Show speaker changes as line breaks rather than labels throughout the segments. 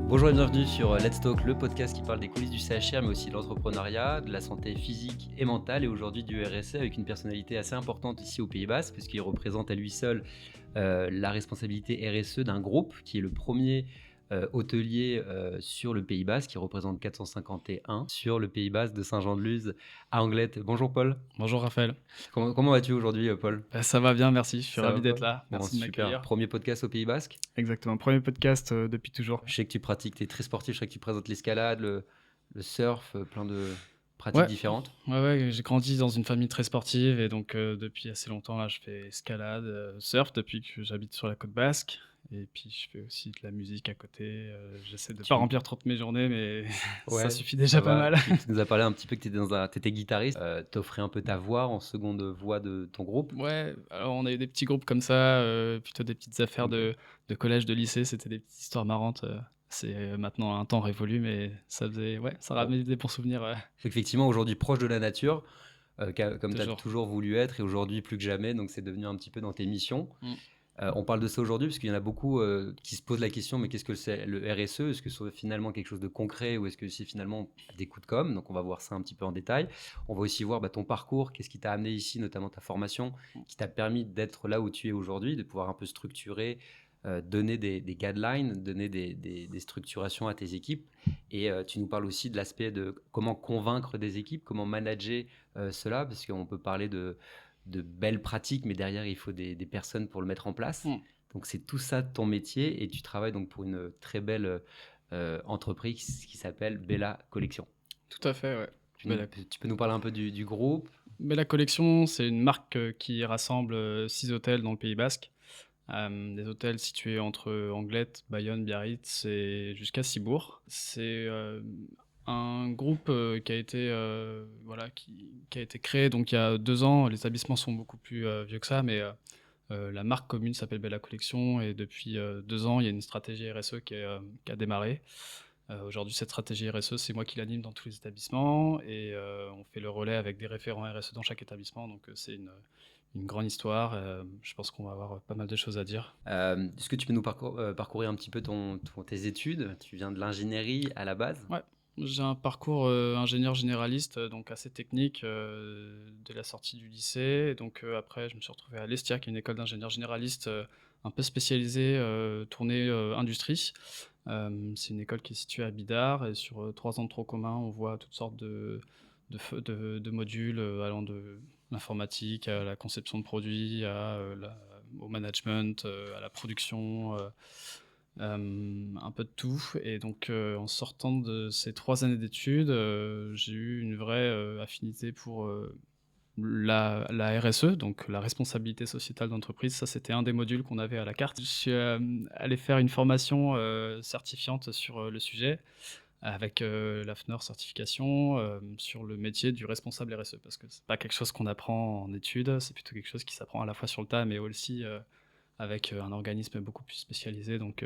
Bonjour et bienvenue sur Let's Talk, le podcast qui parle des coulisses du CHR, mais aussi de l'entrepreneuriat, de la santé physique et mentale, et aujourd'hui du RSE avec une personnalité assez importante ici au Pays Basque, puisqu'il représente à lui seul la responsabilité RSE d'un groupe qui est le premier hôtelier sur le Pays Basque, qui représente 451 sur le Pays Basque de Saint-Jean-de-Luz à Anglet. Bonjour Paul,
Bonjour Raphaël.
comment vas-tu aujourd'hui Paul?
Ça va bien, merci. Je suis
Ça va
ravi d'être
Paul?
là.
Bon
Merci de
super,
m'accueillir.
premier podcast au Pays Basque.
Exactement, premier podcast depuis toujours.
Je sais que tu pratiques, tu es très sportif, je sais que tu présentes l'escalade, le surf, plein de pratiques
Ouais,
différentes.
ouais, j'ai grandi dans une famille très sportive et donc depuis assez longtemps là, je fais escalade, surf depuis que j'habite sur la côte basque. Et puis je fais aussi de la musique à côté. J'essaie de pas remplir trop de mes journées, mais ça
Ouais,
suffit
ça
déjà pas
va.
mal.
Tu nous as parlé un petit peu que t'étais guitariste, t'offrais un peu ta voix en seconde voix de ton groupe.
Ouais, alors on a eu des petits groupes comme ça, plutôt des petites affaires
Ok.
de collège, de lycée. C'était des petites histoires marrantes. C'est maintenant un temps révolu, mais ça faisait, ouais, ça
Bon.
ramenait des bons souvenirs.
Effectivement, aujourd'hui proche de la nature, comme tu as
Toujours.
toujours voulu être, et aujourd'hui plus que jamais, donc c'est devenu un petit peu dans tes missions.
Mm.
On parle de ça aujourd'hui parce qu'il y en a beaucoup qui se posent la question, mais qu'est-ce que c'est le RSE? Est-ce que c'est finalement quelque chose de concret ou est-ce que c'est finalement des coups de com'? Donc on va voir ça un petit peu en détail. On va aussi voir ton parcours, qu'est-ce qui t'a amené ici, notamment ta formation, qui t'a permis d'être là où tu es aujourd'hui, de pouvoir un peu structurer, donner des guidelines, donner des structurations à tes équipes. Et tu nous parles aussi de l'aspect de comment convaincre des équipes, comment manager cela, parce qu'on peut parler de belles pratiques, mais derrière, il faut des personnes pour le mettre en place.
Mm.
Donc, c'est tout ça ton métier et tu travailles donc pour une très belle entreprise qui s'appelle Bella Collection.
Tout à fait, ouais. Bella,
Tu peux nous parler un peu du groupe?
Bella Collection, c'est une marque qui rassemble 6 hôtels dans le Pays Basque. Des hôtels situés entre Anglet, Bayonne, Biarritz et jusqu'à Cibourg. C'est un groupe qui a été voilà, qui a été créé donc il y a 2 ans. Les établissements sont beaucoup plus vieux que ça, mais la marque commune s'appelle Bella Collection et depuis 2 ans, il y a une stratégie RSE qui a démarré. Aujourd'hui, cette stratégie RSE, c'est moi qui l'anime dans tous les établissements et on fait le relais avec des référents RSE dans chaque établissement. Donc c'est une grande histoire. Je pense qu'on va avoir pas mal de choses à dire.
Est-ce que tu peux nous parcourir un petit peu tes études? Tu viens de l'ingénierie à la base?
Ouais, j'ai un parcours ingénieur généraliste, donc assez technique dès la sortie du lycée. Et donc après, je me suis retrouvé à l'ESTIA, qui est une école d'ingénieur généraliste un peu spécialisée, tournée industrie. C'est une école qui est située à Bidart et sur 3 ans de tronc commun, on voit toutes sortes de modules allant de l'informatique à la conception de produits, au management, à la production. Un peu de tout. Et donc, en sortant de ces 3 années d'études, j'ai eu une vraie affinité pour la RSE, donc la responsabilité sociétale d'entreprise. Ça, c'était un des modules qu'on avait à la carte. Je suis allé faire une formation certifiante sur le sujet avec l'AFNOR certification sur le métier du responsable RSE, parce que c'est pas quelque chose qu'on apprend en études, c'est plutôt quelque chose qui s'apprend à la fois sur le tas, mais aussi avec un organisme beaucoup plus spécialisé. Donc,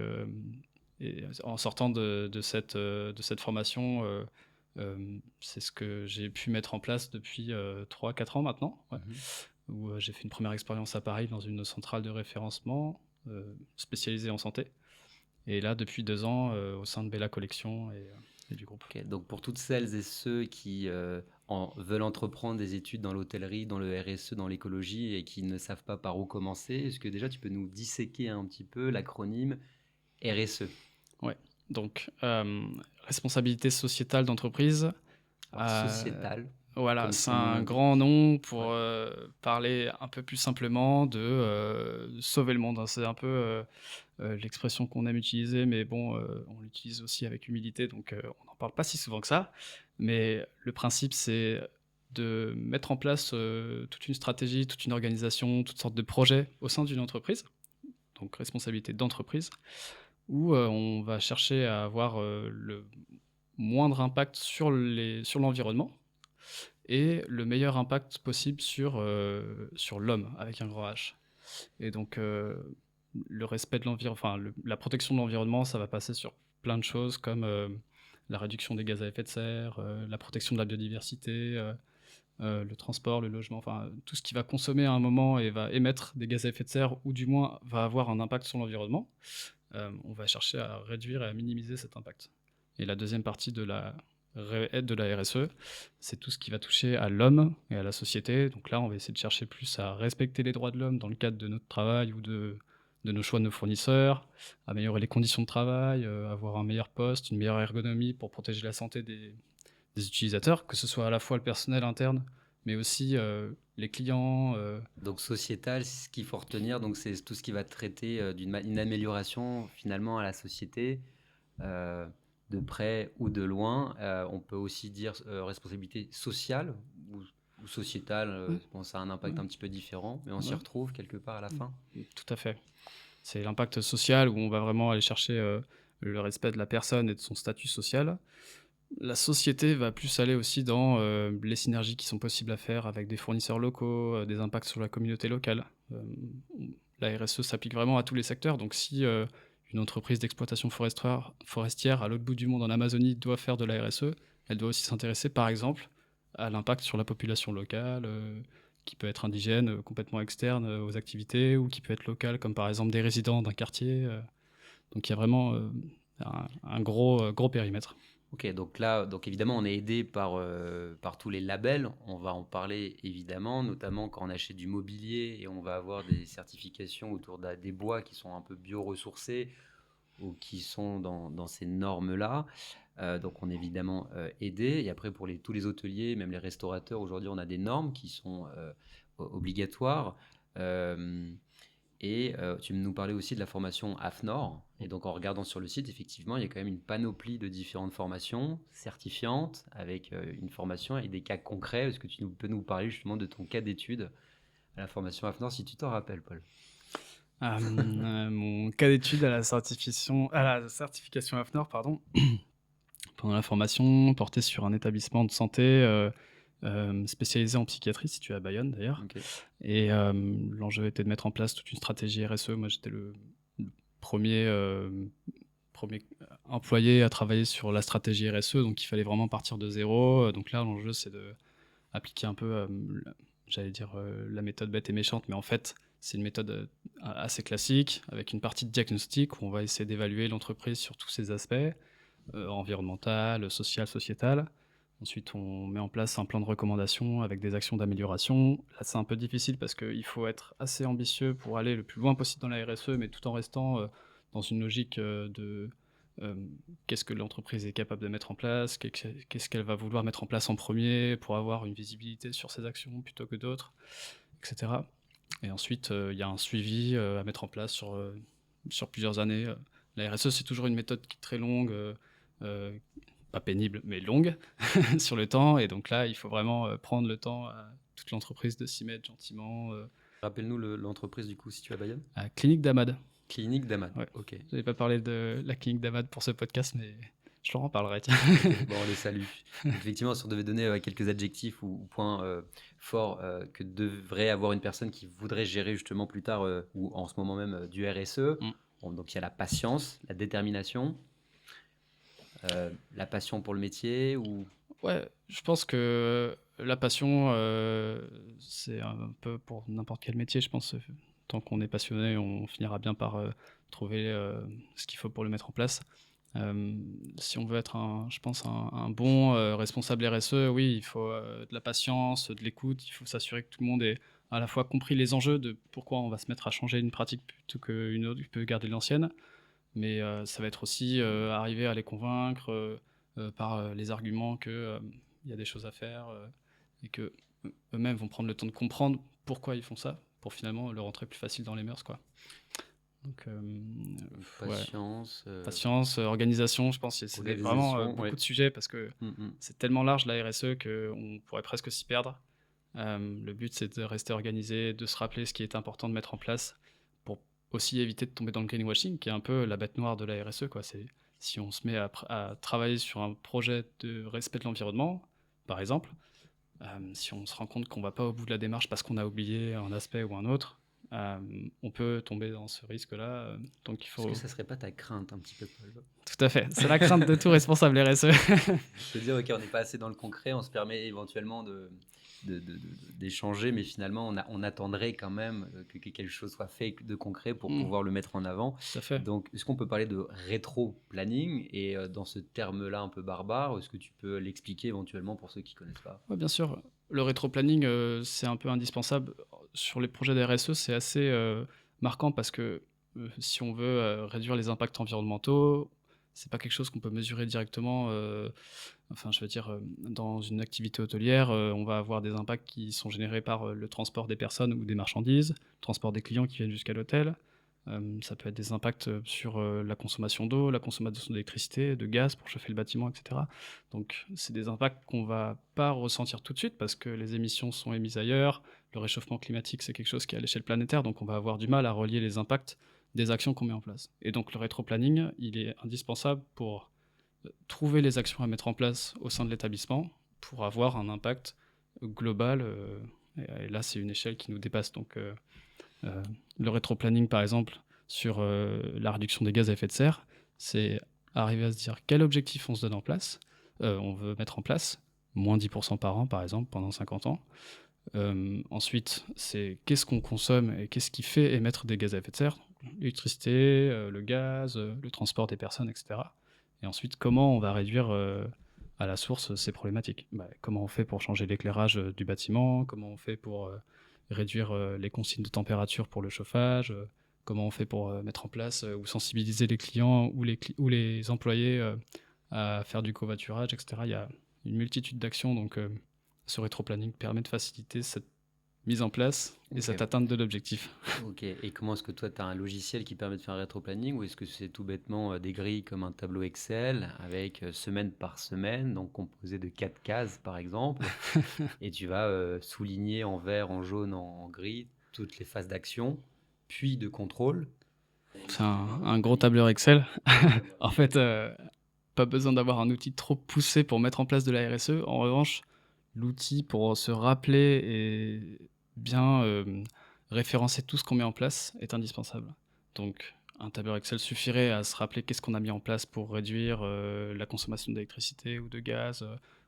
et en sortant de cette formation, c'est ce que j'ai pu mettre en place depuis 3-4 ans maintenant, ouais, où j'ai fait une première expérience à Paris dans une centrale de référencement spécialisée en santé. Et là, depuis 2 ans, au sein de Bella Collection et du groupe.
Ok, donc pour toutes celles et ceux qui veulent entreprendre des études dans l'hôtellerie, dans le RSE, dans l'écologie et qui ne savent pas par où commencer, est-ce que déjà tu peux nous disséquer un petit peu l'acronyme RSE?
Ouais. Donc, responsabilité sociétale d'entreprise.
Alors sociétal,
Voilà,
comme
c'est
son nom
un
l'indique.
grand nom pour
Ouais.
parler un peu plus simplement de sauver le monde, hein. C'est un peu l'expression qu'on aime utiliser, mais bon, on l'utilise aussi avec humilité, donc on n'en parle pas si souvent que ça. Mais le principe, c'est de mettre en place toute une stratégie, toute une organisation, toutes sortes de projets au sein d'une entreprise, donc responsabilité d'entreprise, où on va chercher à avoir le moindre impact sur l'environnement et le meilleur impact possible sur l'homme, avec un grand H. Et donc, le respect de l'environnement, enfin, la protection de l'environnement, ça va passer sur plein de choses comme la réduction des gaz à effet de serre, la protection de la biodiversité, le transport, le logement, enfin, tout ce qui va consommer à un moment et va émettre des gaz à effet de serre, ou du moins va avoir un impact sur l'environnement. on va chercher à réduire et à minimiser cet impact. Et la deuxième partie de la aide de la RSE, c'est tout ce qui va toucher à l'homme et à la société. Donc là, on va essayer de chercher plus à respecter les droits de l'homme dans le cadre de notre travail ou de nos choix de nos fournisseurs, améliorer les conditions de travail, avoir un meilleur poste, une meilleure ergonomie pour protéger la santé des utilisateurs, que ce soit à la fois le personnel interne, mais aussi les clients.
Donc sociétal, ce qu'il faut retenir, donc c'est tout ce qui va traiter une amélioration finalement à la société, euh, de près ou de loin. On peut aussi dire responsabilité sociale ou sociétale.
Ouais,
Bon, ça a un impact
ouais,
un petit peu différent, mais on s'y
ouais,
retrouve quelque part à la fin.
tout à fait. C'est l'impact social où on va vraiment aller chercher le respect de la personne et de son statut social. La société va plus aller aussi dans les synergies qui sont possibles à faire avec des fournisseurs locaux, des impacts sur la communauté locale. Euh, la RSE s'applique vraiment à tous les secteurs, donc si une entreprise d'exploitation forestière à l'autre bout du monde en Amazonie doit faire de la RSE, elle doit aussi s'intéresser par exemple à l'impact sur la population locale, qui peut être indigène, complètement externe aux activités, ou qui peut être local, comme par exemple des résidents d'un quartier. Donc il y a vraiment un gros périmètre.
Ok, donc là, donc évidemment, on est aidé par tous les labels. On va en parler évidemment, notamment quand on achète du mobilier et on va avoir des certifications autour des bois qui sont un peu bioressourcés ou qui sont dans ces normes-là. Donc on est évidemment aidé. Et après, pour tous les hôteliers, même les restaurateurs, aujourd'hui, on a des normes qui sont obligatoires. Euh, et tu nous parlais aussi de la formation AFNOR. Et donc en regardant sur le site, effectivement, il y a quand même une panoplie de différentes formations certifiantes avec une formation et des cas concrets. Est-ce que peux nous parler justement de ton cas d'étude à la formation AFNOR, si tu t'en rappelles, Paul?
Mon cas d'étude à la certification AFNOR, pardon, pendant la formation, portait sur un établissement de santé spécialisé en psychiatrie, situé à Bayonne d'ailleurs.
Ok.
Et l'enjeu était de mettre en place toute une stratégie RSE. Moi, j'étais le premier, premier employé à travailler sur la stratégie RSE, donc il fallait vraiment partir de zéro. Donc là, l'enjeu, c'est de appliquer un peu, j'allais dire, la méthode bête et méchante, mais en fait, c'est une méthode assez classique, avec une partie de diagnostic où on va essayer d'évaluer l'entreprise sur tous ses aspects, environnemental, social, sociétal. Ensuite, on met en place un plan de recommandation avec des actions d'amélioration. Là, c'est un peu difficile parce qu'il faut être assez ambitieux pour aller le plus loin possible dans la RSE, mais tout en restant dans une logique de euh, qu'est-ce que l'entreprise est capable de mettre en place, qu'est-ce qu'elle va vouloir mettre en place en premier pour avoir une visibilité sur ses actions plutôt que d'autres, etc. Et ensuite, il y a un suivi à mettre en place sur plusieurs années. La RSE, c'est toujours une méthode qui est très longue, euh, pas pénible, mais longue sur le temps. Et donc là, il faut vraiment prendre le temps à toute l'entreprise de s'y mettre gentiment.
Rappelle-nous l'entreprise du coup située à Bayonne.
À Clinique d'Amad.
Clinique d'Amad.
Ouais.
Ok.
Je n'avais pas parlé de la Clinique d'Amad pour ce podcast, mais je leur en parlerai. Tiens.
Ok, bon, on les salue. Effectivement, si on devait donner quelques adjectifs ou points forts que devrait avoir une personne qui voudrait gérer justement plus tard ou en ce moment même du RSE,
Mm.
bon, donc il y a la patience, la détermination, la passion pour le métier ou...
Ouais, je pense que la passion, c'est un peu pour n'importe quel métier, je pense. Tant qu'on est passionné, on finira bien par trouver ce qu'il faut pour le mettre en place. Euh, Si on veut être, je pense, un bon responsable RSE, oui, il faut de la patience, de l'écoute. Il faut s'assurer que tout le monde ait à la fois compris les enjeux de pourquoi on va se mettre à changer une pratique plutôt qu'une autre, qui peut garder l'ancienne. Mais ça va être aussi arriver à les convaincre par les arguments qu'il y a des choses à faire et que eux-mêmes vont prendre le temps de comprendre pourquoi ils font ça pour finalement le rentrer plus facile dans les mœurs, quoi. Donc, ouais.
patience,
Patience, organisation, je pense que c'est vraiment
organisation,
beaucoup
ouais.
de sujets parce que
Mm, mm.
c'est tellement large la RSE qu'on pourrait presque s'y perdre. Le but, c'est de rester organisé, de se rappeler ce qui est important de mettre en place pour aussi éviter de tomber dans le greenwashing, qui est un peu la bête noire de la RSE, quoi. C'est si on se met à travailler sur un projet de respect de l'environnement, par exemple, si on se rend compte qu'on va pas au bout de la démarche parce qu'on a oublié un aspect ou un autre, on peut tomber dans ce risque-là. Donc il
Est-ce que
faut...
ça serait pas ta crainte un petit peu, Paul?
Tout à fait. C'est la crainte de tout responsable RSE.
Se dire, ok, on n'est pas assez dans le concret, on se permet éventuellement d'échanger, mais finalement, on attendrait quand même que quelque chose soit fait de concret pour pouvoir le mettre en avant.
Tout à fait.
Donc, est-ce qu'on peut parler de rétro-planning? Et dans ce terme-là un peu barbare, est-ce que tu peux l'expliquer éventuellement pour ceux qui ne connaissent pas?
Ouais, bien sûr. Le rétro-planning, c'est un peu indispensable. Sur les projets de RSE, c'est assez marquant parce que si on veut réduire les impacts environnementaux, c'est pas quelque chose qu'on peut mesurer directement. Enfin, je veux dire, dans une activité hôtelière, on va avoir des impacts qui sont générés par le transport des personnes ou des marchandises, le transport des clients qui viennent jusqu'à l'hôtel. Ça peut être des impacts sur la consommation d'eau, la consommation d'électricité, de gaz pour chauffer le bâtiment, etc. Donc, c'est des impacts qu'on va pas ressentir tout de suite parce que les émissions sont émises ailleurs. Le réchauffement climatique, c'est quelque chose qui est à l'échelle planétaire, donc on va avoir du mal à relier les impacts des actions qu'on met en place. Et donc, le rétro-planning, il est indispensable pour trouver les actions à mettre en place au sein de l'établissement pour avoir un impact global. Et là, c'est une échelle qui nous dépasse. Donc, le rétro-planning, par exemple, sur la réduction des gaz à effet de serre, c'est arriver à se dire quel objectif on se donne en place, on veut mettre en place, moins 10% par an, par exemple, pendant 50 ans. Ensuite, c'est qu'est-ce qu'on consomme et qu'est-ce qui fait émettre des gaz à effet de serre, l'électricité, le gaz, le transport des personnes, etc. Et ensuite, comment on va réduire à la source ces problématiques. Comment on fait pour changer l'éclairage du bâtiment, comment on fait pour réduire les consignes de température pour le chauffage, comment on fait pour mettre en place ou sensibiliser les clients ou les employés à faire du covoiturage, etc. Il y a une multitude d'actions, donc ce rétro-planning permet de faciliter cette mise en place et cette atteinte de l'objectif.
Ok, et comment est-ce que toi, tu as un logiciel qui permet de faire un rétro-planning ou est-ce que c'est tout bêtement des grilles comme un tableau Excel avec semaine par semaine, donc composé de 4 cases par exemple, et tu vas souligner en vert, en jaune, en gris toutes les phases d'action, puis de contrôle?
C'est un gros tableur Excel. En fait, pas besoin d'avoir un outil trop poussé pour mettre en place de la RSE. En revanche, l'outil pour se rappeler et bien référencer tout ce qu'on met en place est indispensable. Donc, un tableur Excel suffirait à se rappeler qu'est-ce qu'on a mis en place pour réduire la consommation d'électricité ou de gaz,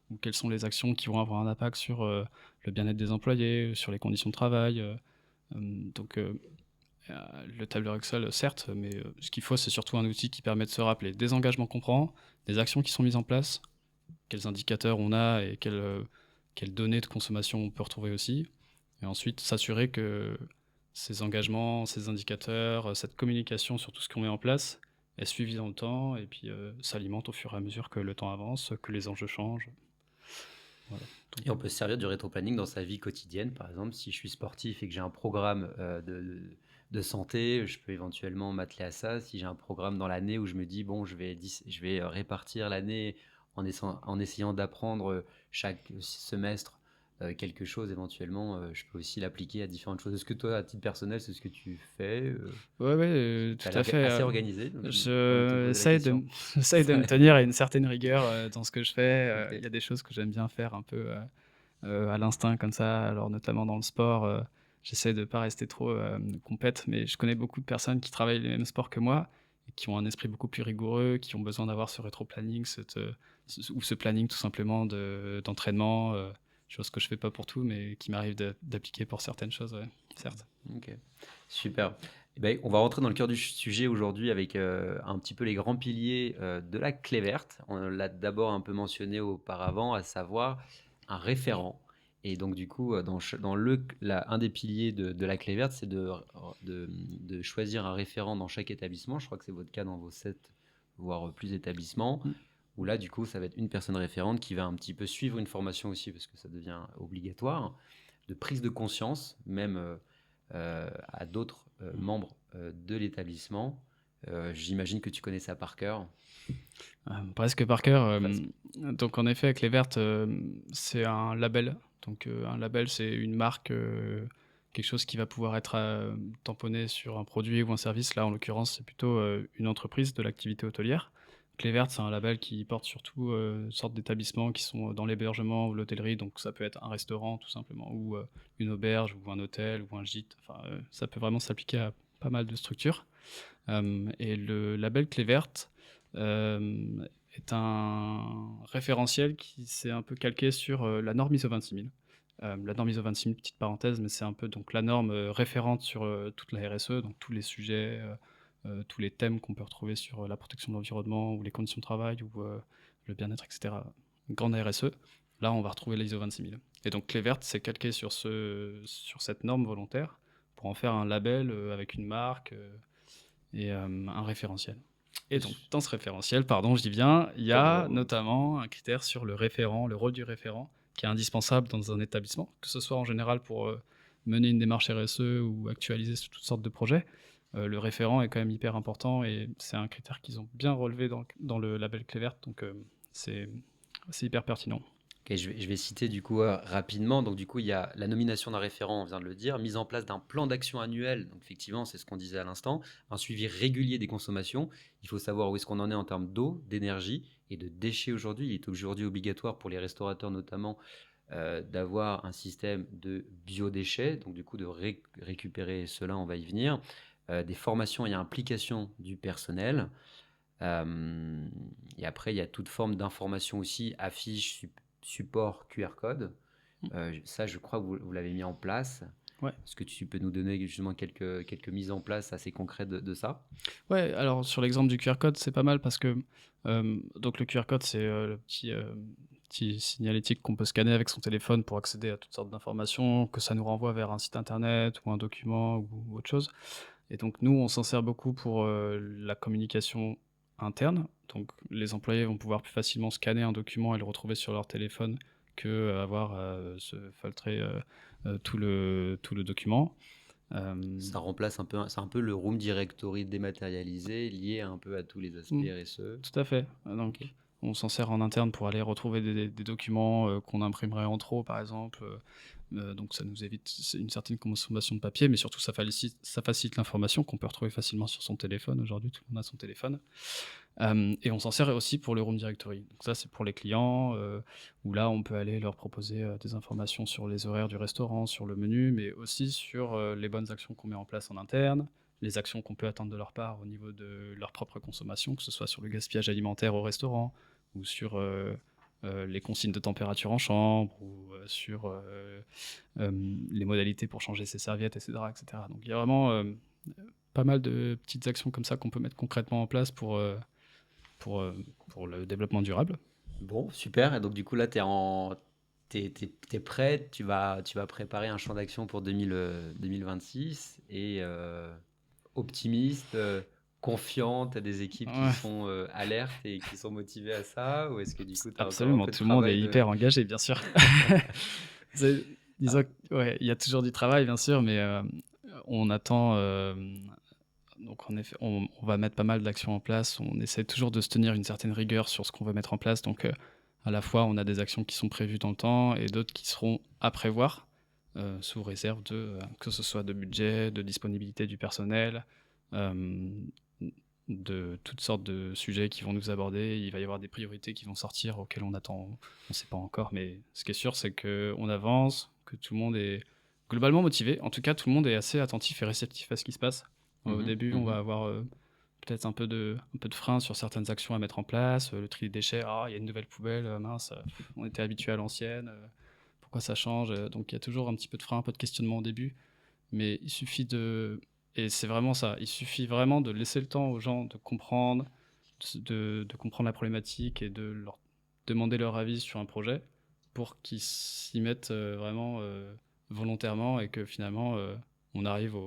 ou quelles sont les actions qui vont avoir un impact sur le bien-être des employés, sur les conditions de travail. Donc, le tableur Excel, certes, mais ce qu'il faut, c'est surtout un outil qui permet de se rappeler des engagements qu'on prend, des actions qui sont mises en place, quels indicateurs on a et quelles données de consommation on peut retrouver aussi. Et ensuite, s'assurer que ces engagements, ces indicateurs, cette communication sur tout ce qu'on met en place est suivie dans le temps et puis s'alimente au fur et à mesure que le temps avance, que les enjeux changent. Voilà.
Et on peut se servir du rétro-planning dans sa vie quotidienne. Par exemple, si je suis sportif et que j'ai un programme de santé, je peux éventuellement m'atteler à ça. Si j'ai un programme dans l'année où je me dis, bon, je vais répartir l'année en essayant d'apprendre chaque semestre quelque chose, éventuellement, je peux aussi l'appliquer à différentes choses. Est-ce que toi, à titre personnel, c'est ce que tu fais?
Ouais,
Tu as
tout à
l'air
fait.
assez organisé, donc je me permets de te poser la
J'essaie
question.
j'essaie de me tenir à une certaine rigueur dans ce que je fais.
Ok.
Il y a des choses que j'aime bien faire un peu à l'instinct comme ça, alors notamment dans le sport. J'essaie de pas rester trop compète, mais je connais beaucoup de personnes qui travaillent les mêmes sports que moi et qui ont un esprit beaucoup plus rigoureux, qui ont besoin d'avoir ce rétro-planning, ou ce planning tout simplement d'entraînement, chose que je fais pas pour tout, mais qui m'arrive d'appliquer pour certaines choses, ouais, certes.
Ok, super. Eh ben, on va rentrer dans le cœur du sujet aujourd'hui avec un petit peu les grands piliers de la clé verte. On l'a d'abord un peu mentionné auparavant, à savoir un référent. Et donc du coup, un des piliers de la clé verte, c'est de choisir un référent dans chaque établissement. Je crois que c'est votre cas dans vos 7, voire plus établissements, où là, du coup, ça va être une personne référente qui va un petit peu suivre une formation aussi, parce que ça devient obligatoire, de prise de conscience, même à d'autres membres de l'établissement. J'imagine que tu connais ça par cœur.
Presque par cœur.
Presque.
Donc en effet, Clé Verte, c'est un label. Donc un label, c'est une marque, quelque chose qui va pouvoir être tamponné sur un produit ou un service. Là, en l'occurrence, c'est plutôt une entreprise de l'activité hôtelière. Clé Verte, c'est un label qui porte surtout, une sorte d'établissements qui sont dans l'hébergement ou l'hôtellerie, donc ça peut être un restaurant tout simplement ou, une auberge ou un hôtel ou un gîte, enfin, ça peut vraiment s'appliquer à pas mal de structures. Et le label Clé Verte, est un référentiel qui s'est un peu calqué sur, la norme ISO 26000. La norme ISO 26000, petite parenthèse, mais c'est un peu donc la norme, référente sur, toute la RSE, donc tous les sujets, tous les thèmes qu'on peut retrouver sur, la protection de l'environnement ou les conditions de travail ou, le bien-être et cetera. Une grande RSE. Là, on va retrouver l'ISO 26000 et donc Clé Verte, c'est calqué sur cette norme volontaire pour en faire un label, avec une marque, et un référentiel. Et donc, dans ce référentiel, pardon, j'y viens, il y
Ouais,
a
bah,
notamment un critère sur le référent, le rôle du référent, qui est indispensable dans un établissement, que ce soit en général pour mener une démarche RSE ou actualiser toutes sortes de projets. Le référent est quand même hyper important et c'est un critère qu'ils ont bien relevé dans le label Clé Verte, donc c'est c'est hyper pertinent.
Ok, je vais citer du coup rapidement. Donc du coup, il y a la nomination d'un référent, on vient de le dire, mise en place d'un plan d'action annuel. Donc effectivement, c'est ce qu'on disait à l'instant. Un suivi régulier des consommations. Il faut savoir où est-ce qu'on en est en termes d'eau, d'énergie et de déchets aujourd'hui. Il est aujourd'hui obligatoire pour les restaurateurs notamment d'avoir un système de biodéchets. Donc du coup, de récupérer cela, on va y venir. Des formations et implications du personnel. Euh, et après, il y a toute forme d'information aussi, affiches, support, QR code. Ça, je crois que vous l'avez mis en place.
Ouais.
Est-ce que tu peux nous donner justement quelques mises en place assez concrètes de ça?
Ouais, alors sur l'exemple du QR code, c'est pas mal parce que donc le QR code, c'est le petit signalétique qu'on peut scanner avec son téléphone pour accéder à toutes sortes d'informations, que ça nous renvoie vers un site internet ou un document ou autre chose. Et donc nous, on s'en sert beaucoup pour la communication interne. Donc les employés vont pouvoir plus facilement scanner un document et le retrouver sur leur téléphone que avoir à se filtrer tout le document.
Ça remplace un peu, c'est un peu le Room Directory dématérialisé, lié un peu à tous les aspects
Mm.
RSE.
Tout à fait.
Ok.
Donc, on s'en sert en interne pour aller retrouver des documents qu'on imprimerait en trop, par exemple. Donc, ça nous évite une certaine consommation de papier, mais surtout, ça facilite l'information qu'on peut retrouver facilement sur son téléphone. Aujourd'hui, tout le monde a son téléphone. Et on s'en sert aussi pour le Room Directory. Donc, ça, c'est pour les clients, où là, on peut aller leur proposer des informations sur les horaires du restaurant, sur le menu, mais aussi sur les bonnes actions qu'on met en place en interne, les actions qu'on peut attendre de leur part au niveau de leur propre consommation, que ce soit sur le gaspillage alimentaire au restaurant ou sur les consignes de température en chambre ou sur les modalités pour changer ses serviettes, etc. etc. Donc il y a vraiment pas mal de petites actions comme ça qu'on peut mettre concrètement en place pour, euh, pour le développement durable.
Bon, super. Et donc du coup là, t'es prêt, tu vas préparer un champ d'action pour 2026 et optimiste, confiant, tu as des équipes qui
Ouais,
sont alertes et qui sont motivées à ça, ou est-ce que du coup tu as encore un
absolument,
peu de
tout le monde est
travail de...
hyper engagé, bien sûr.
Ah,
Disons ouais, il y a toujours du travail, bien sûr, mais on attend. Donc, en effet, on va mettre pas mal d'actions en place. On essaie toujours de se tenir une certaine rigueur sur ce qu'on veut mettre en place. Donc, à la fois, on a des actions qui sont prévues dans le temps et d'autres qui seront à prévoir, sous réserve que ce soit de budget, de disponibilité du personnel, euh, de toutes sortes de sujets qui vont nous aborder. Il va y avoir des priorités qui vont sortir auxquelles on attend. On ne sait pas encore, mais ce qui est sûr, c'est qu'on avance, que tout le monde est globalement motivé. En tout cas, tout le monde est assez attentif et réceptif à ce qui se passe. Au
mhm,
début, on va
mhm.
avoir peut-être un peu de frein sur certaines actions à mettre en place. Le tri des déchets, ah, il y a une nouvelle poubelle, mince, on était habitué à l'ancienne, pourquoi ça change. Donc il y a toujours un petit peu de frein, un peu de questionnement au début, mais il suffit de... Et c'est vraiment ça, il suffit vraiment de laisser le temps aux gens de comprendre, de comprendre la problématique et de leur demander leur avis sur un projet pour qu'ils s'y mettent vraiment volontairement et que finalement on arrive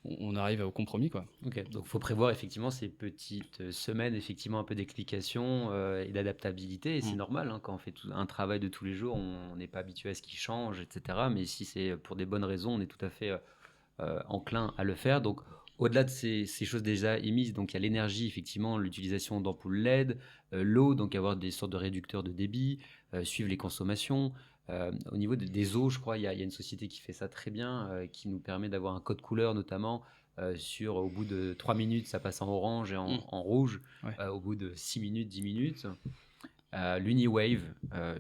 on arrive au compromis, quoi.
Ok, donc il faut prévoir effectivement ces petites semaines, effectivement un peu d'explication et d'adaptabilité, et c'est
Mm.
normal, hein, quand on fait un travail de tous les jours, on n'est pas habitué à ce qui change, etc. Mais si c'est pour des bonnes raisons, on est tout à fait enclin à le faire. Donc, au-delà de ces choses déjà émises, donc il y a l'énergie, effectivement, l'utilisation d'ampoules LED, l'eau, donc avoir des sortes de réducteurs de débit, suivre les consommations. Au niveau des eaux, je crois, il y a une société qui fait ça très bien, qui nous permet d'avoir un code couleur notamment au bout de 3 minutes, ça passe en orange et
Mmh.
en rouge,
Ouais.
au bout de 6 minutes, 10 minutes. L'UniWave,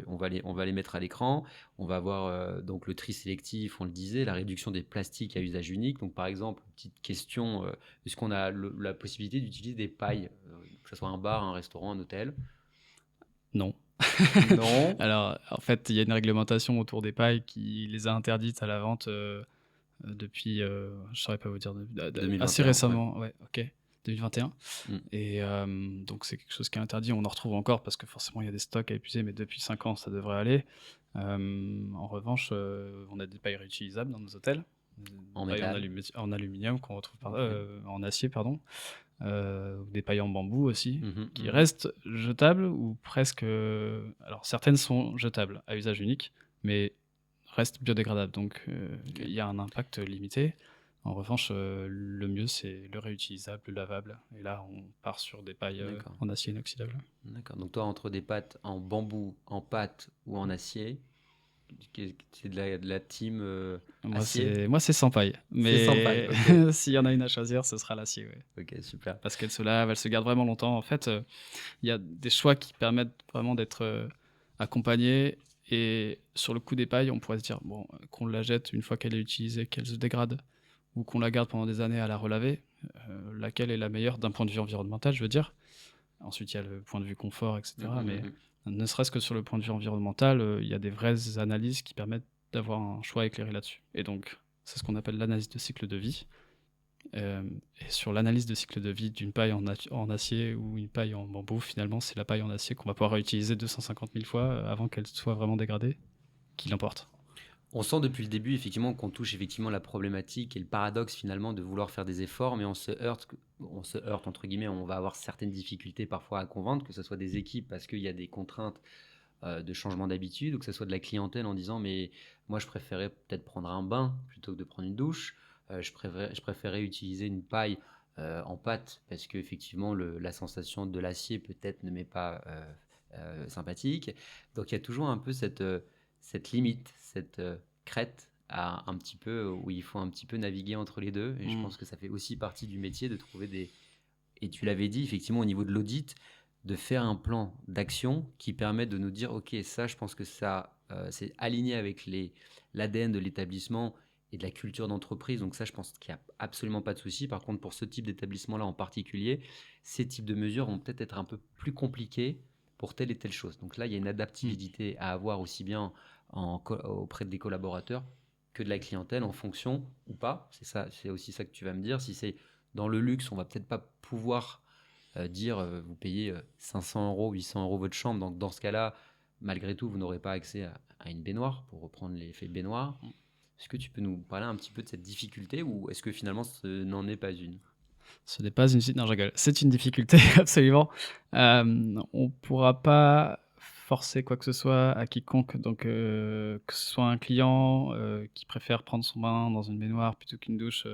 on va les mettre à l'écran. On va avoir donc le tri sélectif, on le disait, la réduction des plastiques à usage unique. Donc par exemple, petite question, est-ce qu'on a la possibilité d'utiliser des pailles, que ce soit un bar, un restaurant, un hôtel?
Non.
Non.
Alors, en fait, il y a une réglementation autour des pailles qui les a interdites à la vente, depuis, je saurais pas vous dire, assez
2021, ouais.
récemment, ouais, OK, 2021.
Mm.
Et donc c'est quelque chose qui est interdit. On en retrouve encore parce que forcément il y a des stocks à épuiser, mais depuis 5 ans, ça devrait aller. En revanche, on a des pailles réutilisables dans nos hôtels, des
En
pailles
métal.
en aluminium qu'on retrouve
Ok.
en acier, pardon, des pailles en bambou aussi,
Mhm,
qui
mhm.
restent jetables ou presque, alors certaines sont jetables à usage unique, mais restent biodégradables, donc
Ok.
il y a un impact limité. En revanche, le mieux, c'est le réutilisable, le lavable, et là, on part sur des pailles,
D'accord.
en acier inoxydable.
D'accord. Donc toi, entre des pâtes en bambou, en pâte ou en acier, c'est de la team acier?
Moi, c'est sans paille,
C'est sans paille,
mais
ok.
s'il y en a une à choisir, ce sera l'acier, ouais.
Ok, super.
Parce qu'elle se lave, elle se garde vraiment longtemps. En fait, il y a des choix qui permettent vraiment d'être, accompagnés, et sur le coup des pailles, on pourrait se dire: «Bon, qu'on la jette une fois qu'elle est utilisée, qu'elle se dégrade, ou qu'on la garde pendant des années à la relaver, laquelle est la meilleure d'un point de vue environnemental?» je veux dire. Ensuite, il y a le point de vue confort, et
Mm,
cetera,
mm,
mais
mm.
ne serait-ce que sur le point de vue environnemental, il y a des vraies analyses qui permettent d'avoir un choix éclairé là-dessus, et donc c'est ce qu'on appelle l'analyse de cycle de vie. Et sur l'analyse de cycle de vie d'une paille en acier ou une paille en bambou, finalement, c'est la paille en acier qu'on va pouvoir réutiliser 250 000 fois, avant qu'elle soit vraiment dégradée, qui l'emporte.
On sent depuis le début effectivement qu'on touche effectivement la problématique et le paradoxe finalement de vouloir faire des efforts, mais on se heurte entre guillemets, on va avoir certaines difficultés parfois à convaincre, que ce soit des équipes parce qu'il y a des contraintes de changement d'habitude, ou que ce soit de la clientèle en disant mais moi je préférais peut-être prendre un bain plutôt que de prendre une douche. Je préférais utiliser une paille en pâte parce que effectivement la sensation de l'acier peut-être ne m'est pas sympathique. Donc il y a toujours un peu cette limite, cette crête un petit peu où il faut un petit peu naviguer entre les deux. Et je
Mmh.
pense que ça fait aussi partie du métier de trouver des. Et tu l'avais dit effectivement au niveau de l'audit, de faire un plan d'action qui permet de nous dire ok, ça je pense que ça c'est aligné avec l'ADN de l'établissement et de la culture d'entreprise. Donc ça je pense qu'il n'y a absolument pas de souci. Par contre pour ce type d'établissement là en particulier, ces types de mesures vont peut-être être un peu plus compliquées pour telle et telle chose. Donc là il y a une
Mmh.
adaptabilité à avoir aussi bien auprès des collaborateurs que de la clientèle en fonction ou pas. C'est ça, c'est aussi ça que tu vas me dire. Si c'est dans le luxe, on va peut-être pas pouvoir dire vous payez 500 euros, 800 euros votre chambre. Donc dans ce cas-là, malgré tout, vous n'aurez pas accès à une baignoire, pour reprendre l'effet baignoire. Est-ce que tu peux nous parler un petit peu de cette difficulté, ou est-ce que finalement ce n'en est pas une?
Ce n'est pas une non, je rigole. C'est une difficulté, absolument. On pourra pas forcer quoi que ce soit à quiconque, donc que ce soit un client, qui préfère prendre son bain dans une baignoire plutôt qu'une douche,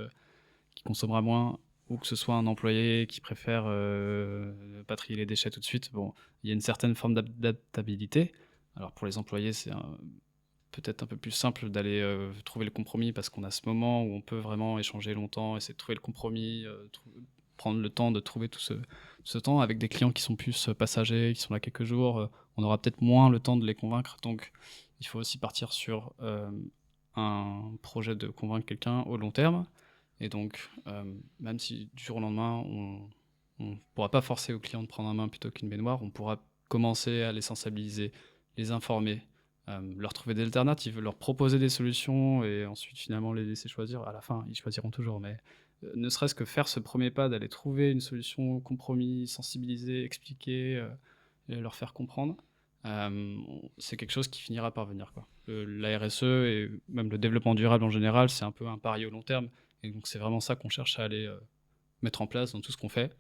qui consommera moins, ou que ce soit un employé qui préfère, ne pas trier les déchets tout de suite. Bon, il y a une certaine forme d'adaptabilité. Alors pour les employés, c'est peut-être un peu plus simple d'aller, trouver le compromis, parce qu'on a ce moment où on peut vraiment échanger longtemps, essayer de trouver le compromis, prendre le temps de trouver tout ce temps. Avec des clients qui sont plus, passagers, qui sont là quelques jours, on aura peut-être moins le temps de les convaincre, donc il faut aussi partir sur, un projet de convaincre quelqu'un au long terme, et donc même si du jour au lendemain, on pourra pas forcer aux clients de prendre un bain plutôt qu'une baignoire, on pourra commencer à les sensibiliser, les informer, leur trouver des alternatives, leur proposer des solutions, et ensuite finalement les laisser choisir. À la fin, ils choisiront toujours, mais ne serait-ce que faire ce premier pas d'aller trouver une solution, compromis, sensibiliser, expliquer, et leur faire comprendre, c'est quelque chose qui finira par venir, quoi. La RSE et même le développement durable en général, c'est un peu un pari au long terme, et donc c'est vraiment ça qu'on cherche à aller, mettre en place dans tout ce qu'on fait.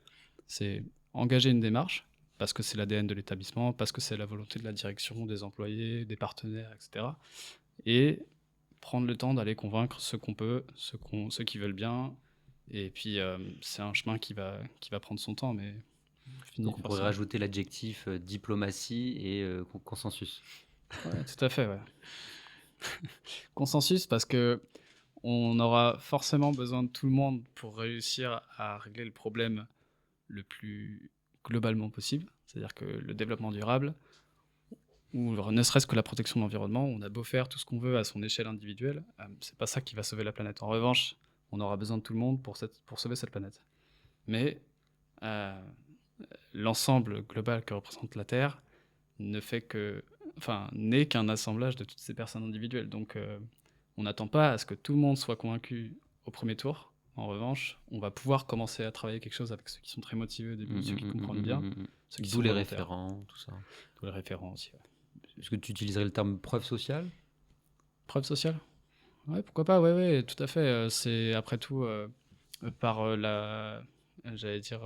C'est engager une démarche, parce que c'est l'ADN de l'établissement, parce que c'est la volonté de la direction, des employés, des partenaires, et cetera, et prendre le temps d'aller convaincre ceux qu'on peut, ceux qui veulent bien, et puis, c'est un chemin qui va prendre son temps, mais finit
Donc on pourrait
forcément.
rajouter l'adjectif diplomatie et consensus.
Ouais, tout à fait, ouais. Consensus, parce que on aura forcément besoin de tout le monde pour réussir à régler le problème le plus globalement possible, c'est-à-dire que le développement durable, ou ne serait-ce que la protection de l'environnement, on a beau faire tout ce qu'on veut à son échelle individuelle, c'est pas ça qui va sauver la planète. En revanche, on aura besoin de tout le monde pour sauver cette planète. Mais euh, l'ensemble global que représente la Terre n'est qu'un assemblage de toutes ces personnes individuelles. Donc on n'attend pas à ce que tout le monde soit convaincu au premier tour. En revanche, on va pouvoir commencer à travailler quelque chose avec ceux qui sont très motivés au début, ceux qui comprennent bien, ceux qui
D'où
sont
les
volontaires.
référents, tout ça.
D'où les référents aussi. Ouais.
Est-ce que tu utiliserais le terme preuve sociale?
Preuve sociale? Ouais, pourquoi pas, ouais, tout à fait. C'est après tout par j'allais dire,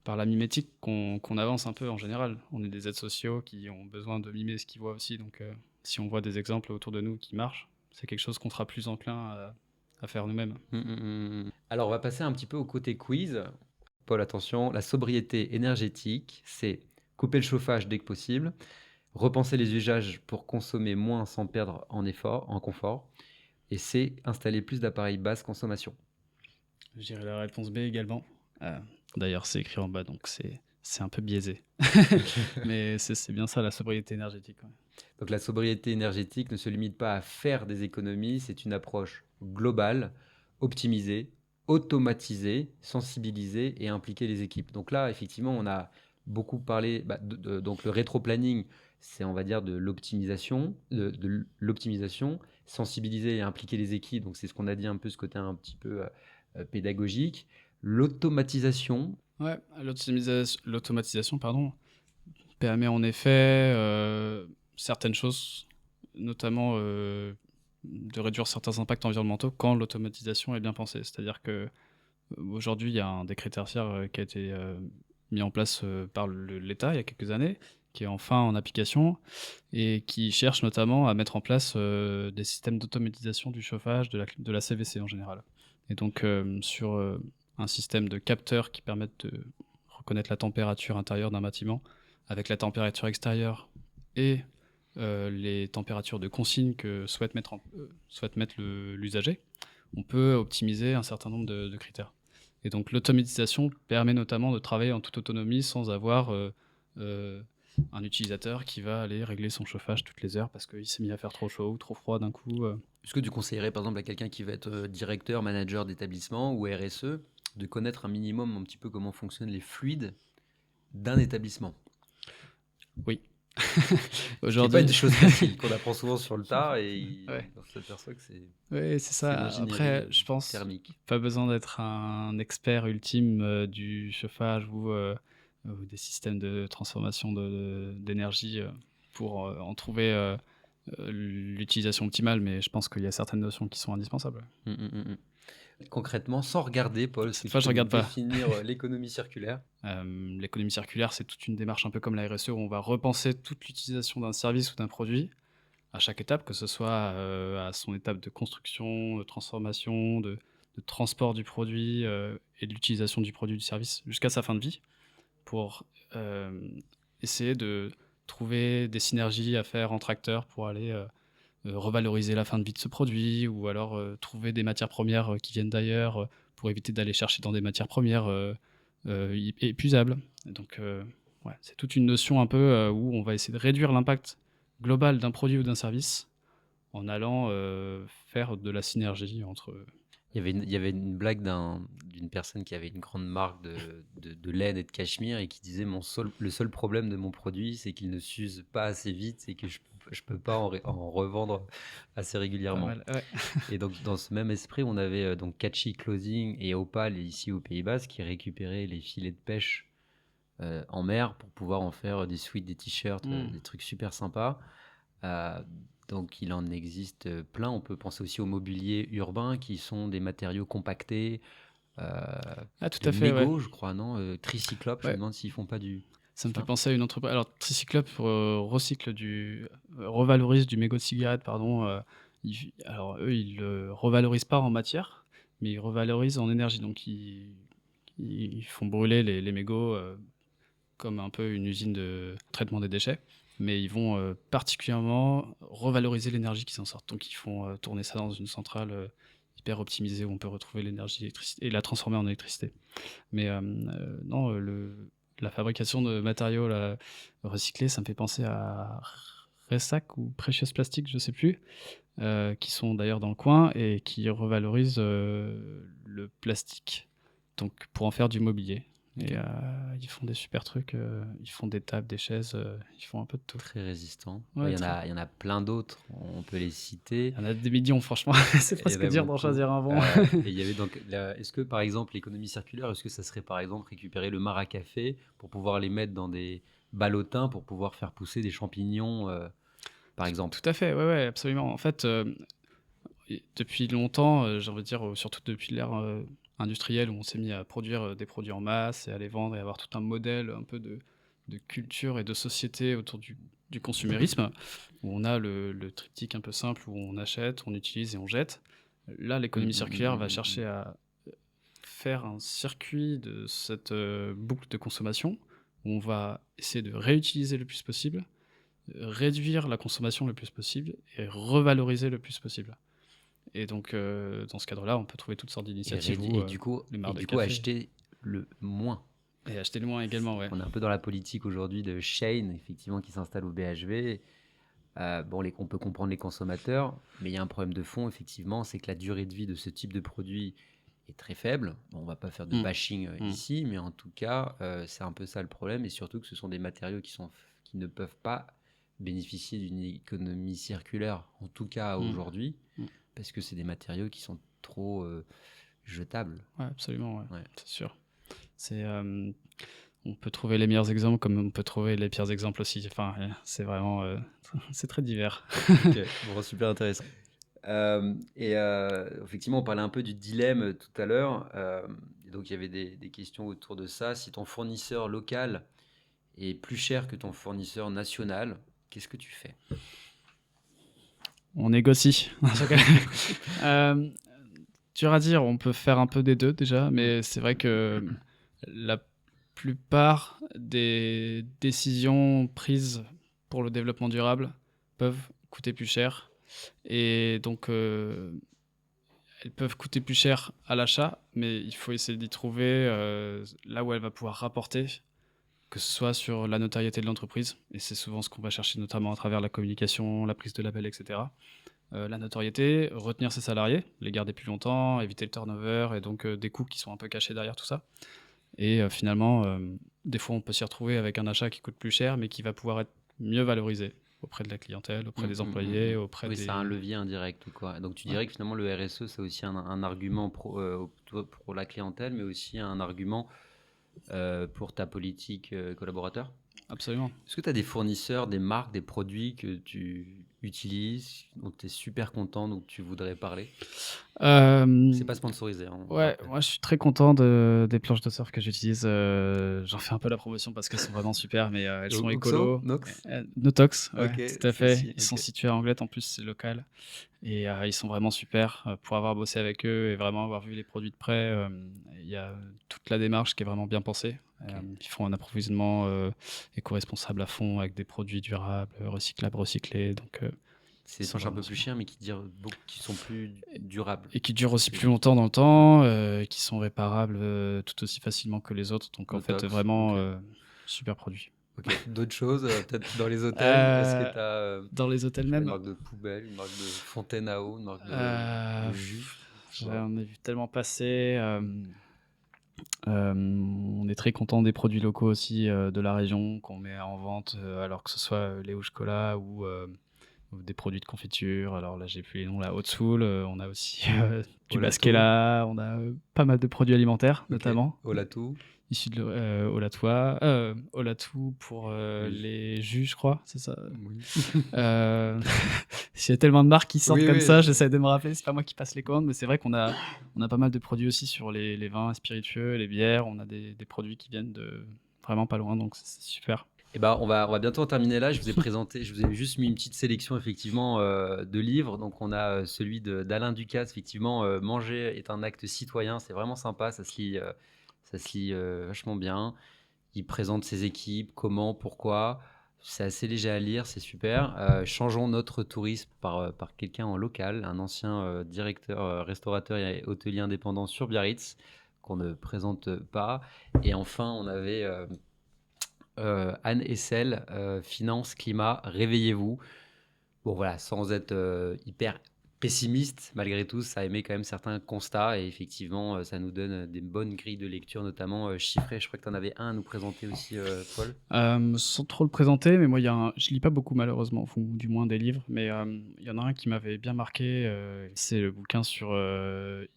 par la mimétique qu'on avance un peu en général. On est des êtres sociaux qui ont besoin de mimer ce qu'ils voient aussi. Donc, si on voit des exemples autour de nous qui marchent, c'est quelque chose qu'on sera plus enclin à faire nous-mêmes.
Alors, on va passer un petit peu au côté quiz. Paul, attention, la sobriété énergétique, c'est couper le chauffage dès que possible, repenser les usages pour consommer moins sans perdre en confort, et c'est installer plus d'appareils basse consommation.
Je dirais la réponse B également. D'ailleurs, c'est écrit en bas, donc c'est un peu biaisé. Mais c'est bien ça, la sobriété énergétique. Ouais.
Donc la sobriété énergétique ne se limite pas à faire des économies, c'est une approche globale, optimisée, automatisée, sensibilisée et impliquer les équipes. Donc là, effectivement, on a beaucoup parlé, donc le rétro-planning, c'est on va dire de l'optimisation, sensibiliser et impliquer les équipes, donc c'est ce qu'on a dit un peu, ce côté un petit peu pédagogique. L'automatisation.
Ouais, l'automatisation, pardon, permet en effet certaines choses, notamment de réduire certains impacts environnementaux quand l'automatisation est bien pensée. C'est-à-dire que aujourd'hui, il y a un décret tertiaire qui a été mis en place par l'État il y a quelques années, qui est enfin en application et qui cherche notamment à mettre en place des systèmes d'automatisation du chauffage, de la CVC en général. Et donc sur un système de capteurs qui permettent de reconnaître la température intérieure d'un bâtiment avec la température extérieure et les températures de consigne que souhaite mettre l'usager, on peut optimiser un certain nombre de critères. Et donc l'automatisation permet notamment de travailler en toute autonomie sans avoir un utilisateur qui va aller régler son chauffage toutes les heures parce qu'il s'est mis à faire trop chaud ou trop froid d'un coup.
Est-ce que tu conseillerais par exemple à quelqu'un qui va être directeur, manager d'établissement ou RSE de connaître un minimum un petit peu comment fonctionnent les fluides d'un établissement?
Oui.
C'est pas une chose facile qu'on apprend souvent sur le tas et
Ouais.
on s'aperçoit que c'est
Oui, c'est ça. Après, je pense
thermique.
pas besoin d'être un expert ultime du chauffage ou des systèmes de transformation d'énergie pour en trouver l'utilisation optimale, mais je pense qu'il y a certaines notions qui sont indispensables.
Concrètement, sans regarder, Paul,
Cette fois, je regarde pas.
Définir l'économie circulaire.
L'économie circulaire, c'est toute une démarche un peu comme la RSE où on va repenser toute l'utilisation d'un service ou d'un produit à chaque étape, que ce soit à son étape de construction, de transformation, de transport du produit et de l'utilisation du produit du service jusqu'à sa fin de vie, pour essayer de trouver des synergies à faire entre acteurs pour aller revaloriser la fin de vie de ce produit, ou alors trouver des matières premières qui viennent d'ailleurs pour éviter d'aller chercher dans des matières premières épuisables. Donc ouais, c'est toute une notion un peu où on va essayer de réduire l'impact global d'un produit ou d'un service en allant faire de la synergie entre...
Il y avait une blague d'une personne qui avait une grande marque de laine et de cachemire et qui disait le seul problème de mon produit, c'est qu'il ne s'use pas assez vite et que je peux pas en revendre assez régulièrement.
Pas mal, ouais.
Et donc, dans ce même esprit, on avait donc Catchy Clothing et Opal ici au Pays Basque qui récupéraient les filets de pêche en mer pour pouvoir en faire des sweats, des t-shirts, des trucs super sympas. Donc il en existe plein. On peut penser aussi au mobilier urbain qui sont des matériaux compactés.
Tout à fait,
mégots,
ouais.
je crois, non Tricyclope, je me demande s'ils font pas du...
Ça me fait penser à une entreprise. Alors, Tricyclope revalorise du mégot de cigarette, pardon. Alors, eux, ils le revalorisent pas en matière, mais ils revalorisent en énergie. Donc, ils font brûler les mégots comme un peu une usine de traitement des déchets. mais ils vont particulièrement revaloriser l'énergie qui s'en sort. Donc ils font tourner ça dans une centrale hyper optimisée où on peut retrouver l'énergie et la transformer en électricité. Mais non, la fabrication de matériaux là, recyclés, ça me fait penser à Ressac ou Precious Plastic, je sais plus, qui sont d'ailleurs dans le coin et qui revalorisent le plastique, donc pour en faire du mobilier. Et ils font des super trucs, ils font des tables, des chaises, ils font un peu de tout.
Très résistant.
Ouais,
Il y en a plein d'autres, on peut les citer.
Il y en a des millions, franchement. C'est
Il y en
presque
a
dur d'en
beaucoup.
choisir un bon.
Et il y avait donc, est-ce que par exemple l'économie circulaire, est-ce que ça serait par exemple récupérer le marc à café pour pouvoir les mettre dans des ballotins pour pouvoir faire pousser des champignons, par exemple?
Tout à fait, ouais, ouais, absolument. En fait, depuis longtemps, j'ai envie de dire, surtout depuis l'ère industrielle où on s'est mis à produire des produits en masse et à les vendre et avoir tout un modèle un peu de culture et de société autour du consumérisme, où on a le triptyque un peu simple où on achète, on utilise et on jette. Là, l'économie circulaire va chercher à faire un circuit de cette boucle de consommation où on va essayer de réutiliser le plus possible, réduire la consommation le plus possible et revaloriser le plus possible. Et donc, dans ce cadre-là, on peut trouver toutes sortes d'initiatives
Et du coup,
les marques de
du coup
café
acheter le moins.
et acheter le moins également, ouais.
On est un peu dans la politique aujourd'hui de Shane, effectivement, qui s'installe au BHV. Bon, on peut comprendre les consommateurs, mais il y a un problème de fond, effectivement, c'est que la durée de vie de ce type de produit est très faible. Bon, on va pas faire de bashing ici, mais en tout cas, c'est un peu ça le problème, et surtout que ce sont des matériaux qui ne peuvent pas bénéficier d'une économie circulaire, en tout cas aujourd'hui, parce que c'est des matériaux qui sont trop jetables.
Ouais, absolument, ouais.
Ouais.
C'est sûr. On peut trouver les meilleurs exemples comme on peut trouver les pires exemples aussi. Enfin, c'est vraiment, c'est très divers.
Ok, bon, super intéressant. Effectivement, on parlait un peu du dilemme tout à l'heure. Et donc, il y avait des questions autour de ça. Si ton fournisseur local est plus cher que ton fournisseur national, qu'est-ce que tu fais?
On négocie. Dur à dire, on peut faire un peu des deux déjà, mais c'est vrai que la plupart des décisions prises pour le développement durable peuvent coûter plus cher. Et donc, elles peuvent coûter plus cher à l'achat, mais il faut essayer d'y trouver là où elle va pouvoir rapporter, que ce soit sur la notoriété de l'entreprise, et c'est souvent ce qu'on va chercher notamment à travers la communication, la prise de label, etc. La notoriété, retenir ses salariés, les garder plus longtemps, éviter le turnover et donc des coûts qui sont un peu cachés derrière tout ça. Et finalement, des fois, on peut s'y retrouver avec un achat qui coûte plus cher, mais qui va pouvoir être mieux valorisé auprès de la clientèle, auprès des employés, auprès
Oui,
des...
c'est un levier indirect, quoi. Donc, tu dirais que finalement, le RSE, c'est aussi un argument pour la clientèle, mais aussi un argument pour ta politique collaborateur?
Absolument.
Est-ce que tu as des fournisseurs, des marques, des produits que tu utilises, dont tu es super content, dont tu voudrais parler? C'est pas sponsorisé, hein, on
Ouais,
rappelle.
moi je suis très content des planches de surf que j'utilise. J'en fais un peu la promotion parce qu'elles sont vraiment super, mais elles sont écolo.
Nox?
Notox, ouais,
Ok,
tout à fait.
celle-ci,
Ils sont
ok.
situés à Anglette, en plus c'est local. Et ils sont vraiment super. Pour avoir bossé avec eux et vraiment avoir vu les produits de près, il y a toute la démarche qui est vraiment bien pensée. Ils font un approvisionnement éco-responsable à fond avec des produits durables, recyclables, recyclés. Donc,
C'est des planches un peu plus chères, mais qui sont plus durables.
et qui durent aussi plus longtemps dans le temps, qui sont réparables tout aussi facilement que les autres. Donc en fait,
Notox,
vraiment
ok.
super produit.
Ok. D'autres choses, peut-être dans les hôtels, est-ce que tu as
Dans les hôtels
une
même,
marque de poubelle, une marque de fontaine à eau, une marque de jus?
on a vu tellement passer. On est très content des produits locaux aussi de la région qu'on met en vente, alors que ce soit les au chocolat ou des produits de confiture. Alors là, j'ai plus les noms, la Haute Soul, on a aussi du
Olato.
Basquela, on a pas mal de produits alimentaires,
Ok.
notamment,
Olato.
issus de Olatou pour les jus, je crois, c'est ça.
Oui.
Il y a tellement de marques qui sortent
Oui,
comme
oui,
ça, j'essaie de me rappeler, c'est pas moi qui passe les commandes, mais c'est vrai qu'on a pas mal de produits aussi sur les vins spiritueux, les bières, on a des produits qui viennent de vraiment pas loin, donc c'est super.
Eh ben, on va bientôt en terminer là. Je vous ai juste mis une petite sélection effectivement de livres. Donc on a celui d'Alain Ducasse, effectivement, Manger est un acte citoyen. C'est vraiment sympa, ça se lit vachement bien. Il présente ses équipes, comment, pourquoi. C'est assez léger à lire, c'est super. Changeons notre tourisme par quelqu'un en local, un ancien directeur, restaurateur et hôtelier indépendant sur Biarritz, qu'on ne présente pas. Et enfin, on avait Anne Essel, finance, climat, réveillez-vous. Bon voilà, sans être hyper pessimiste, malgré tout, ça émet quand même certains constats et effectivement, ça nous donne des bonnes grilles de lecture, notamment chiffrées. Je crois que tu en avais un à nous présenter aussi, Paul.
Sans trop le présenter, mais moi, je lis pas beaucoup malheureusement, ou du moins des livres, mais il y en a un qui m'avait bien marqué, c'est le bouquin sur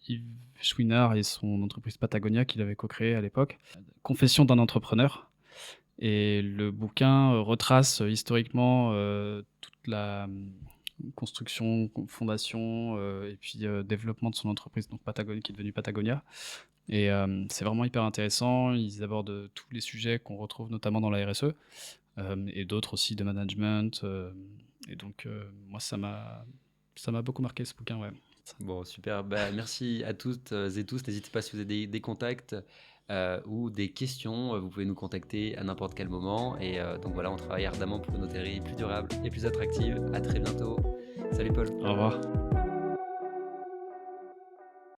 Yves Chouinard et son entreprise Patagonia qu'il avait co-créé à l'époque. Confession d'un entrepreneur. Et le bouquin retrace historiquement toute la construction, fondation et puis développement de son entreprise, donc Patagonia, qui est devenue Patagonia. Et c'est vraiment hyper intéressant. Ils abordent tous les sujets qu'on retrouve notamment dans la RSE et d'autres aussi de management. Et donc, moi, ça m'a beaucoup marqué ce bouquin, ouais.
Bon, super. Bah, merci à toutes et tous. N'hésitez pas si vous avez des contacts ou des questions. Vous pouvez nous contacter à n'importe quel moment. Et donc voilà, on travaille ardemment pour une hôtellerie plus durable et plus attractive. À très bientôt. Salut Paul.
Au revoir.